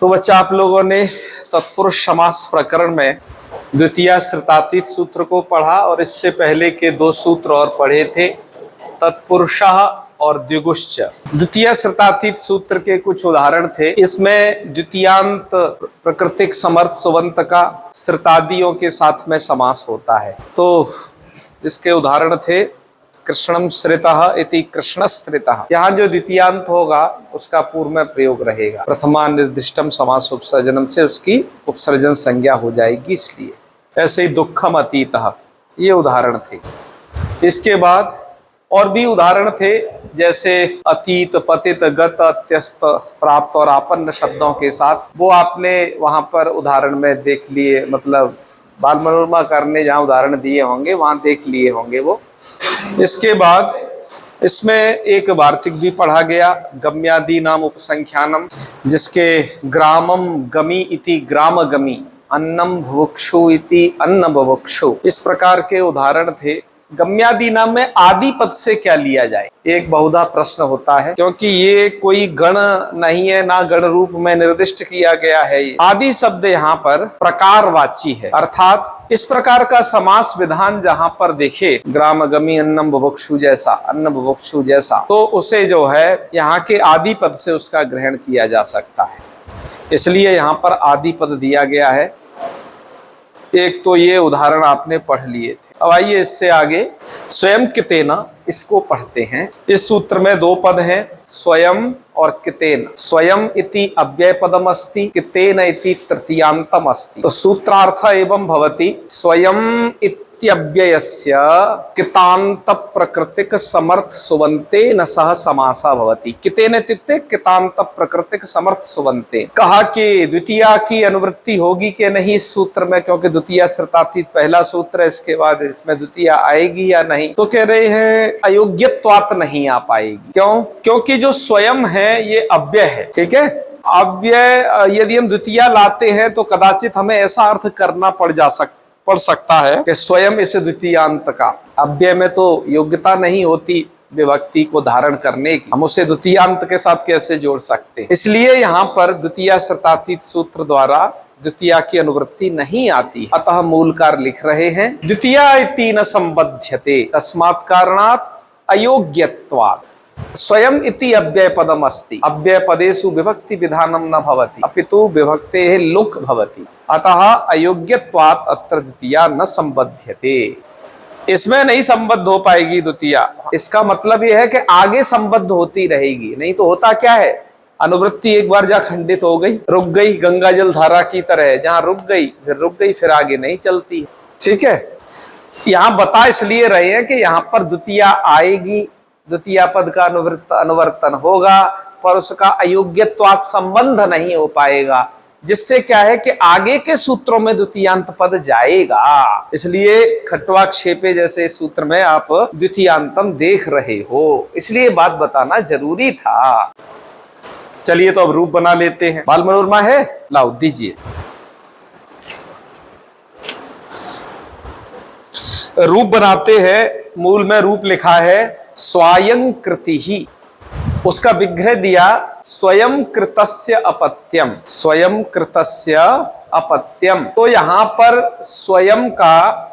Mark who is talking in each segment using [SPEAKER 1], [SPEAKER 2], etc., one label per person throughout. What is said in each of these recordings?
[SPEAKER 1] तो बच्चा आप लोगों ने तत्पुरुष समास प्रकरण में द्वितीय श्रुतातीत सूत्र को पढ़ा और इससे पहले के दो सूत्र और पढ़े थे, तत्पुरुषः और द्विगुश्च। द्वितीय श्रुतातीत सूत्र के कुछ उदाहरण थे। इसमें द्वितीयांत प्राकृतिक समर्थ सुबंत का श्रुतादियों के साथ में समास होता है। तो इसके उदाहरण थे कृष्णम श्रितः इति कृष्णश्रितः। यहाँ जो द्वितीयांत होगा उसका पूर्व में प्रयोग रहेगा। प्रथमा निर्दिष्टम समास उपसर्जनम से उसकी उपसर्जन संज्ञा हो जाएगी, इसलिए। ऐसे ही दुखम अतीतः, ये उदाहरण थे। इसके बाद और भी उदाहरण थे, जैसे अतीत, पतित, गत, अत्यस्त, प्राप्त और आपन्न शब्दों के साथ। वो आपने वहां पर उदाहरण में देख लिए, मतलब बाल मनोरमा करने जहाँ उदाहरण दिए होंगे वहां देख लिए होंगे वो। इसके बाद इसमें एक वार्तिक भी पढ़ा गया, गम्यादि नाम उपसंख्यानम, जिसके ग्रामम गमी इति ग्राम गमी, अन्नम भुभुक्षु इति अन्न भुभुक्षु, इस प्रकार के उदाहरण थे। गम्यादि नाम में आदि पद से क्या लिया जाए, एक बहुधा प्रश्न होता है, क्योंकि ये कोई गण नहीं है, ना गण रूप में निर्दिष्ट किया गया है। ये आदि शब्द यहाँ पर प्रकारवाची है, अर्थात इस प्रकार का समास विधान जहाँ पर देखे, ग्रामगमी अन्नम बुभुक्षु जैसा, अन्न बुभुक्षु जैसा, तो उसे जो है यहाँ के आदि पद से उसका ग्रहण किया जा सकता है, इसलिए यहाँ पर आदि पद दिया गया है। एक तो ये उदाहरण आपने पढ़ लिए थे। अब आइए इससे आगे स्वयं कितेन, इसको पढ़ते हैं। इस सूत्र में दो पद हैं, स्वयं और कितेन। स्वयं इति अव्यय पदम अस्ति, कितेन इति तृतीयांतम अस्ति। तो सूत्रार्थ एवं भवति स्वयं इत्यव्ययस्य कितान्त प्रकृतिक समर्थ सुबन्तेन सह समासः भवति। कितेन इत्युक्ते कितान्त प्रकृतिक समर्थ सुबन्ते। कहा कि द्वितीय की अनुवृत्ति होगी कि नहीं इस सूत्र में, क्योंकि द्वितीय श्रुतातीत पहला सूत्र है, इसके बाद इसमें द्वितीय आएगी या नहीं। तो कह रहे हैं अयोग्यत्वात् नहीं आ पाएगी। क्यों? क्योंकि जो स्वयं है ये अव्यय है, ठीक है। अव्यय यदि हम द्वितीय लाते हैं तो कदाचित हमें ऐसा अर्थ करना पड़ सकता है कि स्वयं इस द्वितीयांत का, अव्यय में तो योग्यता नहीं होती विभक्ति को धारण करने की, हम उसे द्वितीयांत के साथ कैसे जोड़ सकते हैं। इसलिए यहाँ पर द्वितीय श्रुतातीत सूत्र द्वारा द्वितीय की अनुवृत्ति नहीं आती। अतः मूलकार लिख रहे हैं द्वितीय इति न संबध्यते तस्मात् कारणात् अयोग्यत्वात्। स्वयं इति अव्यय पदम अस्ति, अव्यय पदेषु विभक्ति विधानम न भवति अपितु विभक्तेः लुक् भवति, अतः अयोग्यत्वात् अत्र द्वितीय न संबध्यते। इसमें नहीं संबद्ध हो पाएगी द्वितीय। इसका मतलब यह है कि आगे संबद्ध होती रहेगी, नहीं तो होता क्या है, अनुवृत्ति एक बार जहाँ खंडित हो गई, रुक गई, गंगा जल धारा की तरह, जहाँ रुक गई फिर आगे नहीं चलती। ठीक है, यहाँ बता इसलिए रहे हैं कि यहाँ पर द्वितीय आएगी, द्वितीय पद का अनुवर्तन होगा, पर उसका अयोग्यत्वात् संबंध नहीं हो पाएगा, जिससे क्या है कि आगे के सूत्रों में द्वितीयांत पद जाएगा। इसलिए खट्वाक्षेपे जैसे सूत्र में आप द्वितीयांतम देख रहे हो, इसलिए बात बताना जरूरी था। चलिए तो अब रूप बना लेते हैं। बाल मनोरमा है, लाओ दीजिए। रूप बनाते हैं। मूल में रूप लिखा है स्वयं कृति ही, उसका विग्रह दिया स्वयं कृतस्य अपत्यम, स्वयं कृतस्य अपत्यम। तो यहाँ पर स्वयं का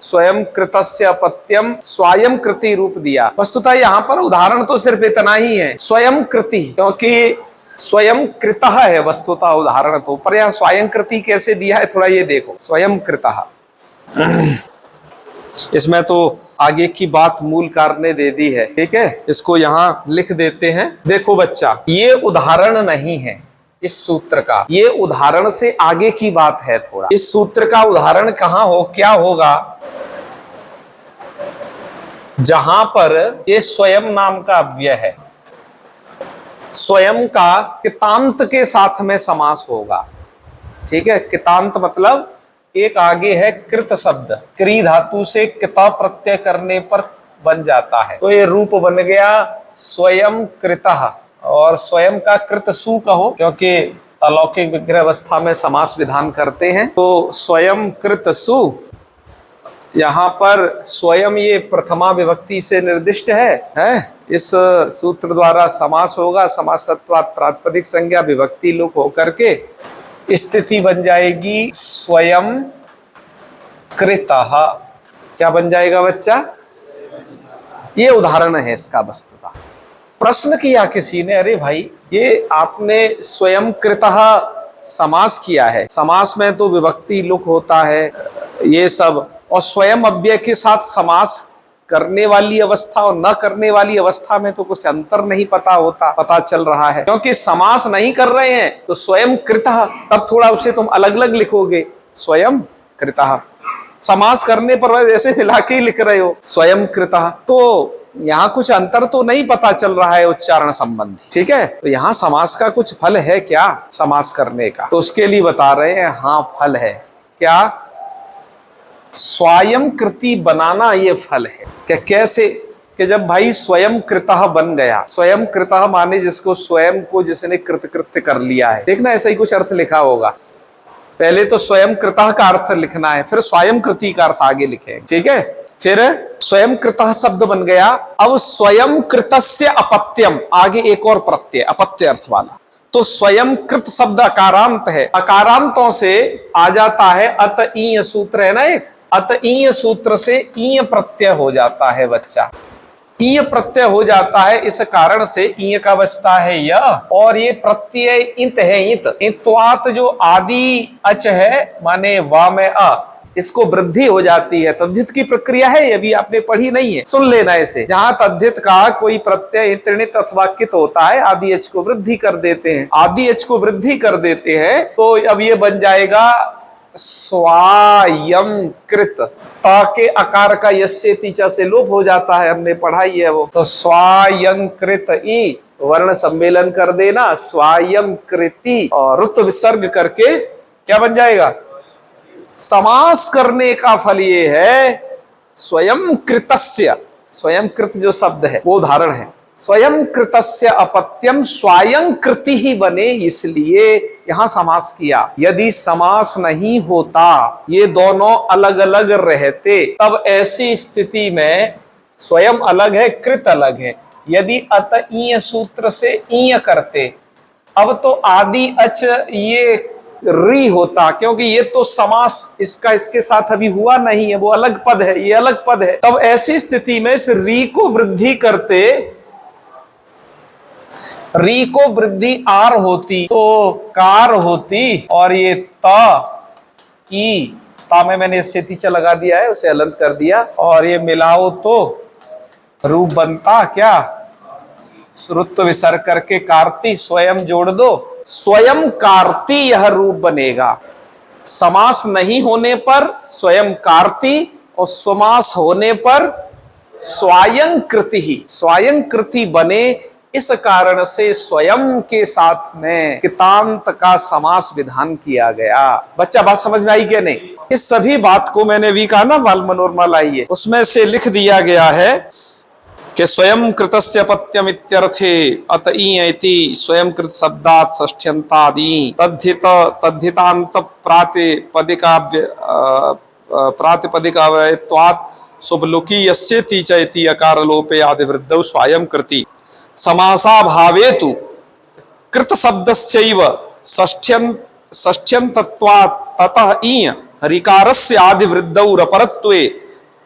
[SPEAKER 1] स्वयं कृतस्य अपत्यम स्वयं कृति रूप दिया। वस्तुतः यहाँ पर उदाहरण तो सिर्फ इतना ही है, स्वयं कृति, क्योंकि स्वयं कृतः है वस्तुतः उदाहरण तो, पर यहाँ स्वयं कृति कैसे दिया है थोड़ा ये देखो। स्वयं कृतः, इसमें तो आगे की बात मूलकार ने दे दी है, ठीक है। इसको यहाँ लिख देते हैं। देखो बच्चा, ये उदाहरण नहीं है इस सूत्र का, ये उदाहरण से आगे की बात है थोड़ा। इस सूत्र का उदाहरण कहाँ हो, क्या होगा, जहां पर ये स्वयं नाम का अव्यय है, स्वयं का कितांत के साथ में समास होगा। ठीक है, कितांत मतलब एक आगे है कृत शब्द, क्री धातु से किता प्रत्यय करने पर बन जाता है, तो ये रूप बन गया स्वयं कृतः। और स्वयं का कृत सु कहो, क्योंकि अलौकिक विग्रह अवस्था में समास विधान करते हैं, तो स्वयं कृत सु। यहाँ पर स्वयं ये प्रथमा विभक्ति से निर्दिष्ट है इस सूत्र द्वारा समास होगा, समासत्वात् प्रातिपदिक संज्ञा विभक्ति लोप होकर के स्थिति बन जाएगी स्वयं कृतः। क्या बन जाएगा बच्चा? ये उदाहरण है इसका वस्तुतः। प्रश्न किया किसी ने, अरे भाई ये आपने स्वयं कृतः समास किया है, समास में तो विभक्ति लुक होता है ये सब, और स्वयं अव्यय के साथ समास करने वाली अवस्था और न करने वाली अवस्था में तो कुछ अंतर नहीं पता चल रहा है। क्योंकि समास नहीं कर रहे हैं तो स्वयं कृतः, तब थोड़ा उसे तुम अलग अलग लिखोगे, स्वयं कृतः। समास करने पर ऐसे मिला के ही लिख रहे हो स्वयं कृतः, तो यहाँ कुछ अंतर तो नहीं पता चल रहा है उच्चारण संबंधी। ठीक है, तो यहाँ समास का कुछ फल है क्या समास करने का? तो उसके लिए बता रहे हैं हाँ फल है। क्या? स्वयं कृति बनाना ये फल है। क्या कैसे? कि जब भाई स्वयं कृतः बन गया, स्वयं कृतः माने जिसको स्वयं को जिसने कृतकृत्य कर लिया है। देखना ऐसा ही कुछ अर्थ लिखा होगा, पहले तो स्वयं कृतः का अर्थ लिखना है, फिर स्वयं कृति का अर्थ आगे लिखेंगे। ठीक है, फिर स्वयं कृतः शब्द बन गया, अब स्वयं कृतस्य अपत्यम, आगे एक और प्रत्यय अपत्य अर्थ वाला, तो स्वयं कृत शब्द अकारांत है, अकारांतों से आ जाता है अत ईय सूत्र है ना एक, अत ईय सूत्र से ईय प्रत्यय हो जाता है बच्चा, ईय प्रत्यय हो जाता है, इस कारण से ईय का बचता है य, और ये प्रत्यय इंत है, इंत्वात जो आदि अच है माने वा में अ, इसको वृद्धि हो जाती है। तद्धित की प्रक्रिया है, ये भी आपने पढ़ी नहीं है, सुन लेना इसे। जहां तद्धित का कोई प्रत्यय इंत्रणित अथवा कित होता है, आदि एच को वृद्धि कर देते हैं, आदि एच को वृद्धि कर देते हैं, तो अब ये बन जाएगा स्वयं कृत। ताके आकार का यस्य तीचा से लोप हो जाता है, हमने पढ़ाई है वो, तो स्वयं कृत ई वर्ण सम्मेलन कर देना, स्वयं कृति, और रुत विसर्ग करके क्या बन जाएगा? समास करने का फल ये है स्वयं कृतस्य, स्वयं कृत जो शब्द है वो उदाहरण है, स्वयं कृतस्य अपत्यम स्वयं कृति ही बने, इसलिए यहां समास किया। यदि समास नहीं होता, ये दोनों अलग अलग रहते, तब ऐसी स्थिति में स्वयं अलग है, कृत अलग है। यदि अत ईय सूत्र से ईय करते, अब तो आदि अच ये री होता, क्योंकि ये तो समास इसका इसके साथ अभी हुआ नहीं है, वो अलग पद है, ये अलग पद है। तब ऐसी स्थिति में इस री को वृद्धि करते, री को वृद्धि आर होती तो कार होती, और ये ता में मैंने इससे तीचा लगा दिया है, उसे अलग कर दिया, और ये मिलाओ तो रूप बनता क्या? श्रुत्व विसर्ग करके कार्ती, स्वयं जोड़ दो, स्वयं कार्ती यह रूप बनेगा। समास नहीं होने पर स्वयं कार्ती, और समास होने पर स्वयं कृति ही, स्वयं कृति बने, इस कारण से स्वयं के साथ में कितांत का समास विधान किया गया। बच्चा बात समझ में आई क्या नहीं? इस सभी बात को मैंने भी कहा ना बाल मनोरमा लाइए, उसमें से लिख दिया गया है कि स्वयं कृतस्य अपत्यम इत्यर्थे अत ईय इति स्वयं कृत शब्दात् षष्ठ्यन्तादि तद्धितान्त प्रातिपदिकावयत्वात् शुभलुकी यस्य तीच इति अकार लोपे आदि वृद्धौ स्वयं कृति समासा भावेतु कृत शब्दस्यैव षष्ठ्यन्तत्वात् ततः ईय ऋकारस्य आदि वृद्धौ रपरत्वे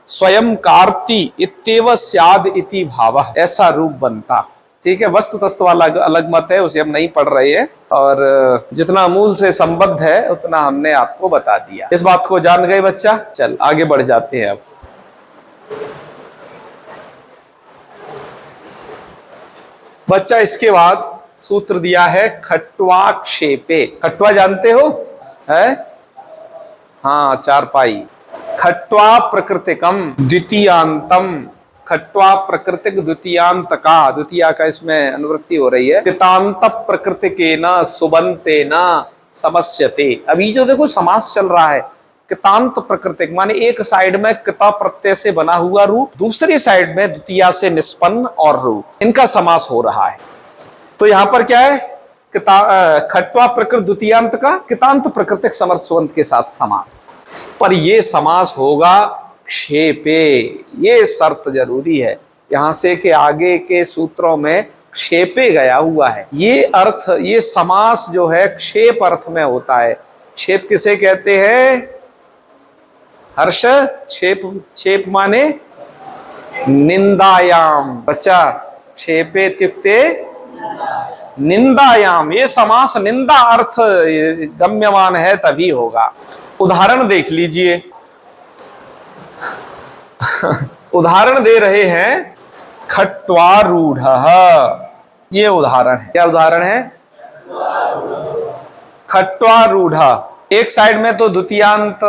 [SPEAKER 1] स्वयं कार्ति इत्येव स्याद इति भावः, ऐसा रूप बनता। ठीक है, वस्तु तस्तु वाला अलग मत है, उसे हम नहीं पढ़ रहे हैं, और जितना मूल से संबद्ध है उतना हमने आपको बता दिया। इस बात को जान गए बच्चा? चल आगे बढ़ जाते हैं। अब बच्चा इसके बाद सूत्र दिया है खट्वाक्षेपे। खट्वा जानते हो? है हाँ, चारपाई। खट्वा प्रकृतिकम द्वितीयांतम, खट्वा प्रकृतिक द्वितीयांत का, द्वितीया का इसमें अनुवृत्ति हो रही है, कृतांत प्रकृतिकेन सुबंतेन समस्यते। अभी जो देखो समास चल रहा है, कृतांत प्रकृतिक माने एक साइड में कृता प्रत्यय से बना हुआ रूप, दूसरी साइड में द्वितीया से निष्पन्न और रूप, इनका समास हो रहा है। तो यहां पर क्या है? खट्वा प्रकृत द्वितीयांत का कृतांत प्रकृतिक समर्थ सुबंत के साथ समास, पर ये समास होगा क्षेपे, ये शर्त जरूरी है। यहां से के आगे के सूत्रों में क्षेपे गया हुआ है। ये अर्थ, ये समास जो है क्षेप अर्थ में होता है। क्षेप किसे कहते हैं हर्ष? क्षेप, क्षेप माने निंदायाम। बच्चा, क्षेपे इत्युक्ते निंदायाम। ये समास निंदा अर्थ गम्यमान है तभी होगा। उदाहरण देख लीजिए। उदाहरण दे रहे हैं खट्वारूढ़। ये उदाहरण है। क्या उदाहरण है? खट्वारूढ़। एक साइड में तो द्वितीयांत,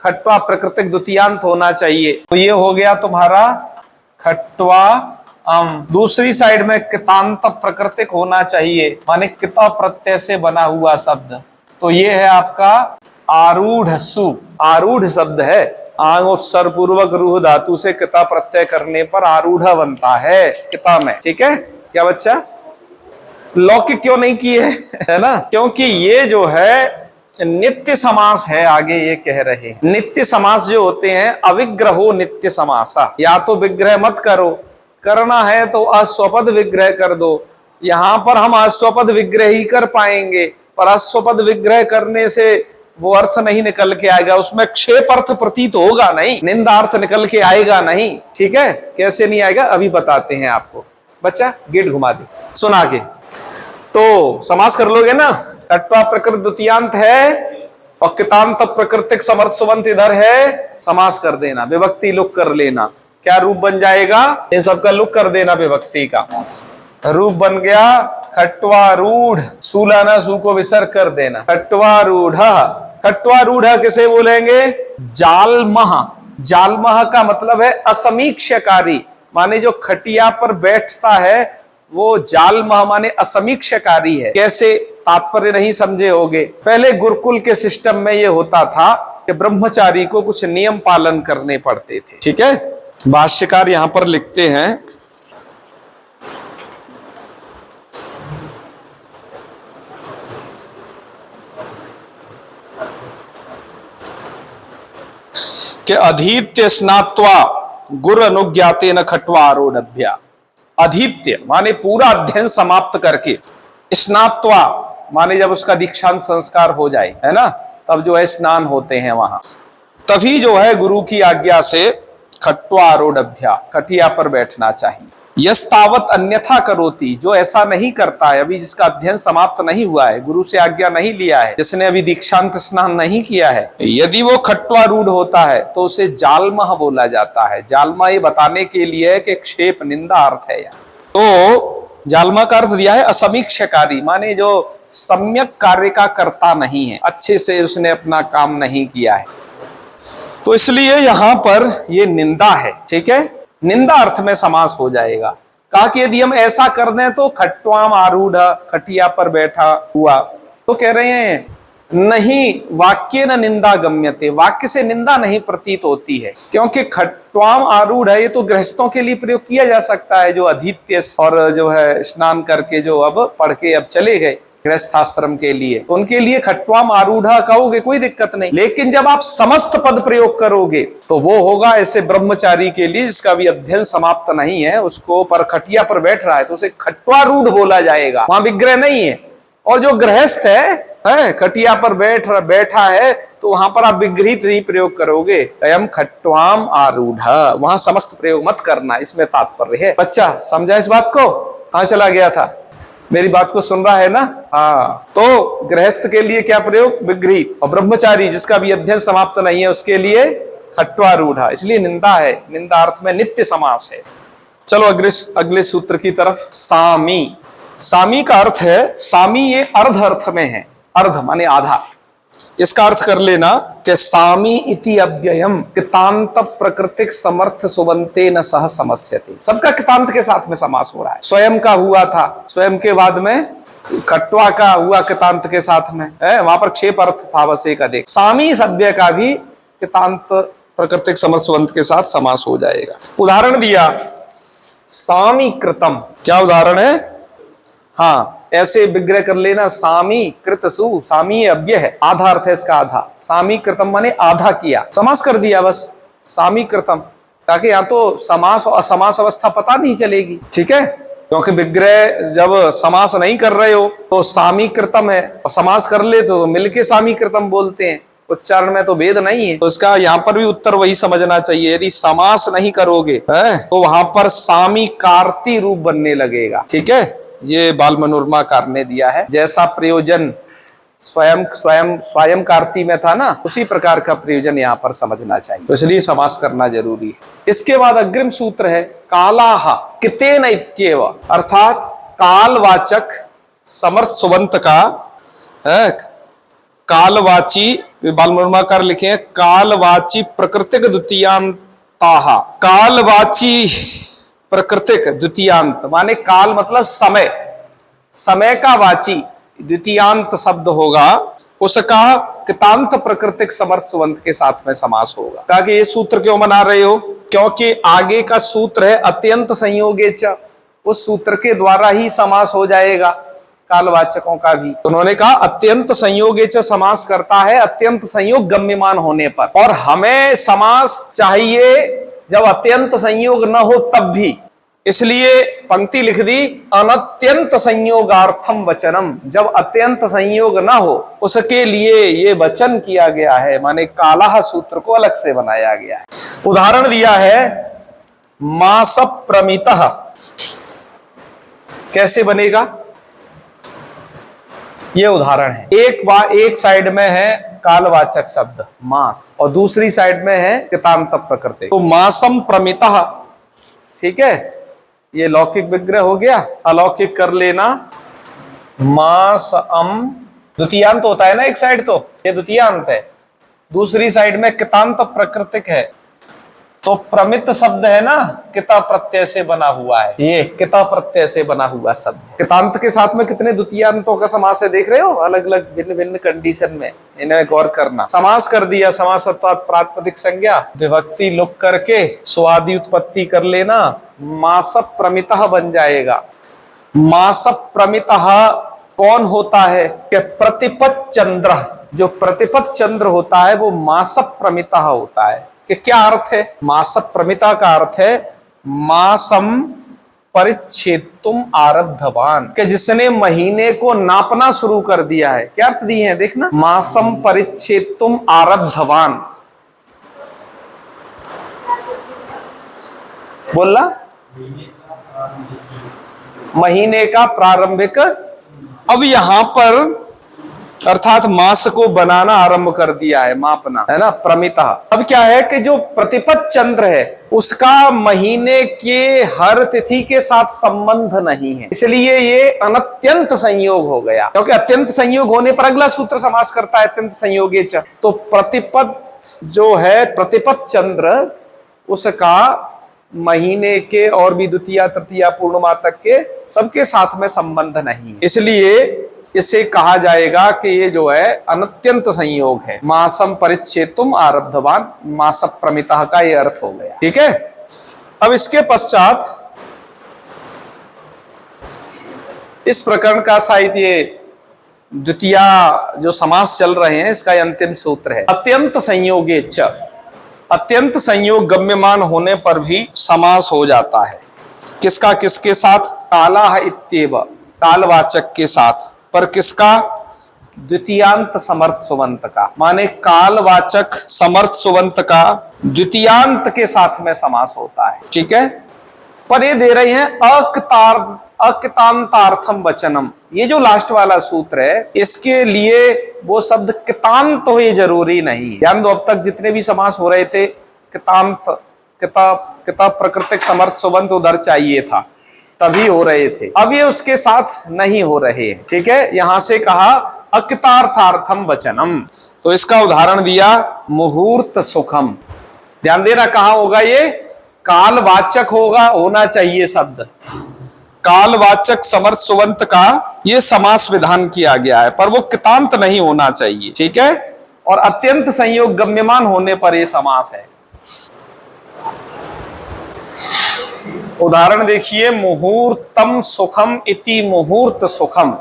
[SPEAKER 1] खट्वा प्राकृतिक द्वितीयांत होना चाहिए, तो ये हो गया तुम्हारा खट्वा अम। दूसरी साइड में कितांत प्राकृतिक होना चाहिए, माने किता प्रत्यय से बना हुआ शब्द, तो ये है आपका आरूढ़ सु। आरूढ़ शब्द है, आंग उपसर्ग पूर्वक रूह धातु से किता प्रत्यय करने पर आरूढ़ बनता है किता में। ठीक है क्या बच्चा? लौकिक क्यों नहीं किए है ना? क्योंकि ये जो है नित्य समास है। आगे ये कह रहे हैं नित्य समास जो होते हैं अविग्रहो नित्य समासा। या तो विग्रह मत करो, करना है तो अश्वपद विग्रह कर दो। यहां पर हम अश्वपद विग्रह ही कर पाएंगे, पर अश्वपद विग्रह करने से वो अर्थ नहीं निकल के आएगा, उसमें क्षेप अर्थ प्रतीत होगा नहीं, निंदा अर्थ निकल के आएगा नहीं। ठीक है, कैसे नहीं आएगा अभी बताते हैं आपको। बच्चा गेट घुमा दे, सुना के तो समास कर लोगे ना। खट्वा प्रकृत द्वितीयांत है और कितांत प्राकृतिक समर्थ सुबंत इधर है, समास कर देना, विभक्ति लुक कर लेना। क्या रूप बन जाएगा? इन सबका लुक कर देना, विभक्ति का रूप बन गया खट्वारूढ़। सूलाना सू को विसर्ग कर देना, खट्वारूढ़। खट्वारूढ़ किसे बोलेंगे? जालमह। जालमह का मतलब है असमीक्षकारी, माने जो खटिया पर बैठता है वो जालमह माने असमीक्षकारी है। कैसे? तात्पर्य नहीं समझे होगे। पहले गुरुकुल के सिस्टम में ये होता था कि ब्रह्मचारी को कुछ नियम पालन करने पड़ते थे। ठीक है, भाष्यकार यहां पर लिखते हैं कि अधीत्य स्नात्वा गुरु अनुज्ञातेन खट्वा आरूढ़भ्या। अधीत्य माने पूरा अध्ययन समाप्त करके, स्नात्वा माने जब उसका दीक्षांत संस्कार हो जाए, है ना, तब जो है स्नान होते हैं वहां, तभी जो है गुरु की आज्ञा से खट्वा आरूढ़भ्या, खटिया पर बैठना चाहिए। यस्तावत अन्यथा करोति, जो ऐसा नहीं करता है, अभी जिसका अध्ययन समाप्त नहीं हुआ है, गुरु से आज्ञा नहीं लिया है, जिसने अभी दीक्षांत स्नान नहीं किया है, यदि वो खट्वारूढ़ होता है तो उसे जालमह बोला जाता है। जालमह ये बताने के लिए कि क्षेप निंदा अर्थ है यहाँ। तो जालमह का अर्थ दिया है असमीक्षकारी, माने जो सम्यक कार्य का करता नहीं है, अच्छे से उसने अपना काम नहीं किया है, तो इसलिए यहां पर ये निंदा है। ठीक है, निंदा अर्थ में समास हो जाएगा। कहा कि यदि हम ऐसा कर दें तो खट्वाम आरूढ़, खटिया पर बैठा हुआ, तो कह रहे हैं नहीं, वाक्य न निंदा गम्यते, वाक्य से निंदा नहीं प्रतीत होती है, क्योंकि खट्वाम आरूढ़ है ये तो गृहस्थों के लिए प्रयोग किया जा सकता है, जो अधीत्य और जो है स्नान करके जो अब पढ़ के अब चले गए गृहस्थाश्रम के लिए, तो उनके लिए खट्वाम आरूढ़ कहोगे कोई दिक्कत नहीं। लेकिन जब आप समस्त पद प्रयोग करोगे तो वो होगा ऐसे ब्रह्मचारी के लिए जिसका भी अध्ययन समाप्त नहीं है, उसको पर खटिया पर बैठ रहा है तो उसे खट्वारूढ़ बोला जाएगा, वहां विग्रह नहीं है। और जो गृहस्थ है खटिया पर बैठा है तो वहां पर आप विग्रहित ही प्रयोग करोगे, अयम खट्वाम आरूढ़, वहां समस्त प्रयोग मत करना, इसमें तात्पर्य है। बच्चा समझा इस बात को? कहां चला गया था? मेरी बात को सुन रहा है ना? हाँ, तो गृहस्थ के लिए क्या प्रयोग? विग्रहित, और ब्रह्मचारी जिसका भी अध्ययन समाप्त नहीं है उसके लिए खट्वारूढ़, इसलिए निंदा है, निंदा अर्थ में नित्य समास है। चलो अगले सूत्र की तरफ। सामी। सामी का अर्थ है, सामी ये अर्ध अर्थ में है, अर्ध माने आधा। इसका अर्थ कर लेना कि सामी इति अव्ययम कितांत प्रकृतिक समर्थ सुबंते न सह समस्यते। सबका कितांत के साथ में समास हो रहा है। स्वयं का हुआ था, स्वयं के बाद में खट्वा का हुआ कितांत के साथ में है, वहां पर क्षेप अर्थ था बस एक अधिक। सामी सभ्य का भी कितांत प्राकृतिक समर्थ सुबंत के साथ समास हो जाएगा। उदाहरण दिया सामी कृतम। क्या उदाहरण है? हाँ, ऐसे विग्रह कर लेना, सामी कृतसु। सामी अव्यय है, आधा अर्थ है इसका, आधा। सामी कृतम माने आधा किया, समास कर दिया बस, सामी कृतम। ताकि यहाँ तो समास और असमास अवस्था पता नहीं चलेगी। ठीक है, क्योंकि विग्रह जब समास नहीं कर रहे हो तो सामीकृतम है, और समास कर ले तो मिलके सामीकृतम बोलते हैं, उच्चारण में तो भेद नहीं है। तो इसका यहाँ पर भी उत्तर वही समझना चाहिए, यदि समास नहीं करोगे तो वहां पर सामीकार्ती रूप बनने लगेगा। ठीक है, ये बाल मनोरमाकार ने दिया है। जैसा प्रयोजन स्वयं स्वयं स्वयं कार्ती में था ना, उसी प्रकार का प्रयोजन यहाँ पर समझना चाहिए, तो इसलिए समास करना जरूरी है। इसके बाद अग्रिम सूत्र है कालाह कितेन इत्येव, अर्थात कालवाचक समर्थ सुबंत का कालवाची, बाल मनोरमाकार लिखे हैं, कालवाची प्रकृतिक द्वितीयांताः, कालवाची प्रकृतिक द्वितीयांत माने काल मतलब समय, समय का वाची द्वितीयांत शब्द होगा, उसका कितांत प्रकृतिक समर्थ सुबंत के साथ में समास होगा। कहा कि ये सूत्र क्यों बना रहे हो, क्योंकि आगे का सूत्र है अत्यंत संयोगे च, उस सूत्र के द्वारा ही समास हो जाएगा कालवाचकों का भी। उन्होंने कहा अत्यंत संयोगे च समास करता है अत्यंत संयोग गम्यमान होने पर, और हमें समास चाहिए जब अत्यंत संयोग न हो तब भी, इसलिए पंक्ति लिख दी अनत्यंत संयोगार्थम वचनम, जब अत्यंत संयोग ना हो उसके लिए ये वचन किया गया है, माने कालाह सूत्र को अलग से बनाया गया है। उदाहरण दिया है मास प्रमितः, कैसे बनेगा ये उदाहरण है। एक साइड में है कालवाचक शब्द मास और दूसरी साइड में है कितांत प्रकृति, तो मासम प्रमितः, ठीक है, ये लौकिक विग्रह हो गया। अलौकिक कर लेना मास अम, द्वितीयांत होता है ना एक साइड, तो ये द्वितीयांत है, दूसरी साइड में कितांत प्रकृतिक है, तो प्रमित शब्द है ना किता प्रत्यय से बना हुआ है, ये किता प्रत्यय से बना हुआ शब्द। कितांत के साथ में कितने द्वितीयांतों का समास है देख रहे हो, अलग अलग भिन्न भिन्न कंडीशन में, इन्हें गौर करना। समास कर दिया, समास अर्थात प्रातिपदिक संज्ञा विभक्ति लुक करके स्वादि उत्पत्ति कर लेना, मास प्रमितः बन जाएगा। मास प्रमितः कौन होता है कि प्रतिपद चंद्र, जो प्रतिपद चंद्र होता है वो मास प्रमितः होता है। कि क्या अर्थ है मास प्रमिता का अर्थ है मासम परिच्छेदुम आरब्धवान, कि जिसने महीने को नापना शुरू कर दिया है। क्या अर्थ दिए हैं देखना, मासम परिच्छेदुम आरब्धवान, बोलना महीने का प्रारंभिक। अब यहां पर अर्थात मास को बनाना आरंभ कर दिया है, मापना है ना, प्रमिता। अब क्या है कि जो प्रतिपद चंद्र है उसका महीने के हर तिथि के साथ संबंध नहीं है, इसलिए ये अनत्यंत संयोग हो गया। क्योंकि अत्यंत संयोग होने पर अगला सूत्र समास करता है अत्यंत संयोगे च, तो प्रतिपद जो है प्रतिपद चंद्र उसका महीने के और भी द्वितीया तृतीया पूर्णिमा तक के सबके साथ में संबंध नहीं, इसलिए इसे कहा जाएगा कि ये जो है अनत्यंत संयोग है। मासम परिच्छेदुम आरब्धवान, मास प्रमितः का ये अर्थ हो गया। ठीक है, अब इसके पश्चात इस प्रकरण का साहित्य द्वितीया जो समास चल रहे हैं इसका अंतिम सूत्र है अत्यंत संयोगे च, अत्यंत संयोग गम्यमान होने पर भी समास हो जाता है। किसका किसके साथ, कालाह इत्येव कालवाचक के साथ, पर किसका, द्वितीयांत समर्थ सुबंत का, माने कालवाचक समर्थ सुबंत का द्वितीयांत के साथ में समास होता है। ठीक है, पर ये दे रहे हैं अकितांतार्थम वचनम, ये जो लास्ट वाला सूत्र है इसके लिए वो शब्द कितांत हो ये जरूरी नहीं। ध्यान दो, अब तक जितने भी समास हो रहे थे कितांत, किता प्रकृतिक समर्थ सुबंत उधर चाहिए था तभी हो रहे थे, अब ये उसके साथ नहीं हो रहे हैं। ठीक है, यहां से कहा अकितार्थार्थम वचनम, तो इसका उदाहरण दिया मुहूर्त सुखम। ध्यान देना, कहा होगा ये कालवाचक होना चाहिए शब्द, कालवाचक समर्थ सुबंत का ये समास विधान किया गया है, पर वो कितांत नहीं होना चाहिए। ठीक है, और अत्यंत संयोग गम्यमान होने पर यह समास है। उदाहरण देखिए, मुहूर्तम सुखम इति मुहूर्त सुखम,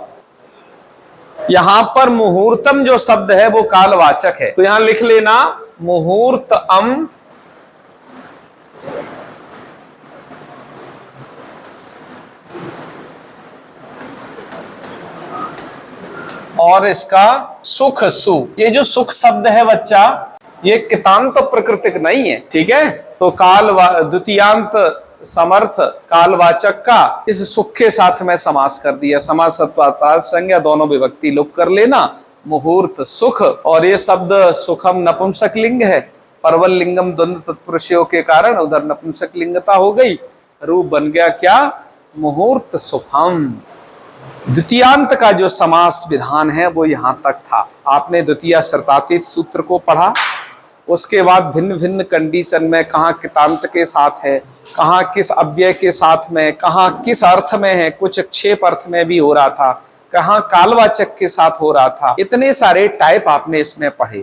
[SPEAKER 1] यहां पर मुहूर्तम जो शब्द है वो कालवाचक है, तो यहां लिख लेना मुहूर्त अम और इसका सुख सु, ये जो सुख शब्द है बच्चा, ये कितांत प्राकृतिक नहीं है, ठीक है। तो काल द्वितीयांत समर्थ कालवाचक का इस सुख के साथ में समास कर दिया। समास संज्ञा दोनों विभक्ति लोप कर लेना, मुहूर्त सुख। और ये शब्द सुखम नपुंसक लिंग है, परवल लिंगम द्वंद्व तत्पुरुषयों के कारण उधर नपुंसक लिंगता हो गई, रूप बन गया क्या, मुहूर्त सुखम। द्वितीयांत का जो समास विधान है वो यहां तक था। आपने द्वितीय शर्तातीत सूत्र को पढ़ा, उसके बाद भिन्न भिन्न कंडीशन में कहाँ कितांत के साथ है, कहाँ किस अव्यय के साथ में, कहाँ किस अर्थ में है, कुछ क्षेप अर्थ में भी हो रहा था, कहाँ कालवाचक के साथ हो रहा था। इतने सारे टाइप आपने इसमें पढ़े।